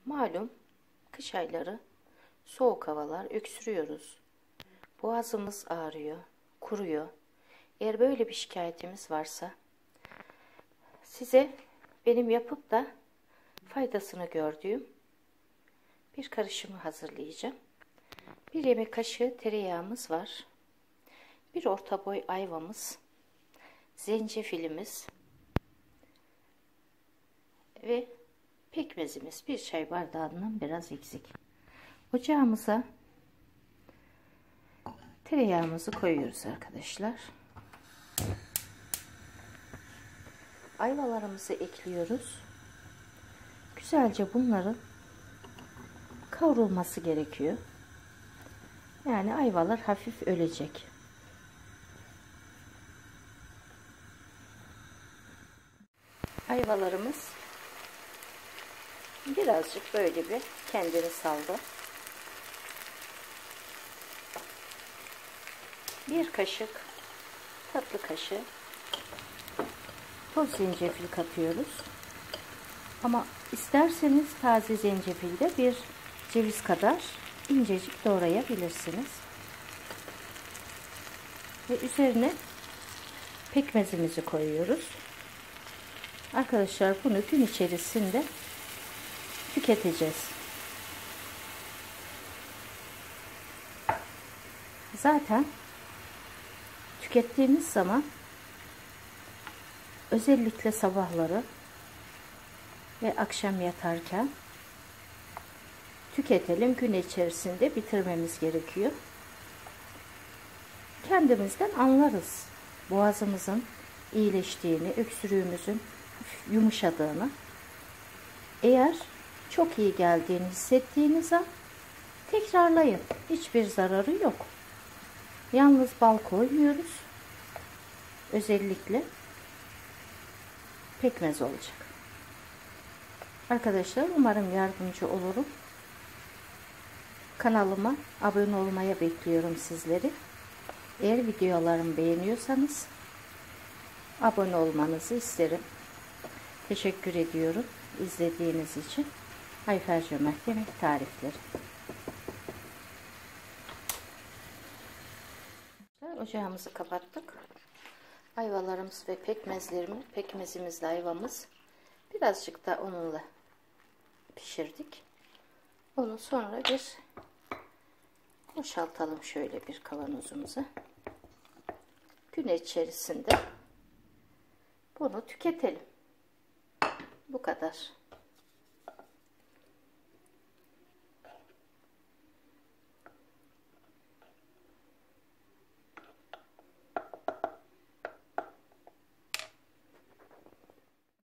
Malum kış ayları, soğuk havalar, öksürüyoruz. Boğazımız ağrıyor, kuruyor. Eğer böyle bir şikayetimiz varsa size benim yapıp da faydasını gördüğüm bir karışımı hazırlayacağım. Bir yemek kaşığı tereyağımız var. Bir orta boy ayvamız, zencefilimiz ve pekmezimiz, bir çay bardağından biraz eksik. Ocağımıza tereyağımızı koyuyoruz arkadaşlar. Ayvalarımızı ekliyoruz. Güzelce bunların kavrulması gerekiyor. Yani ayvalar hafif ölecek. Ayvalarımız birazcık böyle bir kendini saldı. Bir kaşık tatlı kaşığı toz zencefil katıyoruz. Ama isterseniz taze zencefilde bir ceviz kadar incecik doğrayabilirsiniz. Ve üzerine pekmezimizi koyuyoruz. Arkadaşlar bunu gün içerisinde tüketeceğiz. Zaten tükettiğimiz zaman özellikle sabahları ve akşam yatarken tüketelim. Gün içerisinde bitirmemiz gerekiyor. Kendimizden anlarız. Boğazımızın iyileştiğini, öksürüğümüzün yumuşadığını. Eğer çok iyi geldiğini hissettiğiniz an tekrarlayın. Hiçbir zararı yok. Yalnız bal koymuyoruz. Özellikle pekmez olacak. Arkadaşlar umarım yardımcı olurum. Kanalıma abone olmaya bekliyorum sizleri. Eğer videolarımı beğeniyorsanız abone olmanızı isterim. Teşekkür ediyorum izlediğiniz için. Ayfer Cömert Yemek Tarifleri. Ocağımızı kapattık. Ayvalarımız ve pekmezimizle ayvamız birazcık da onunla pişirdik. Onu sonra bir boşaltalım şöyle bir kavanozumuza. Gün içerisinde bunu tüketelim. Bu kadar.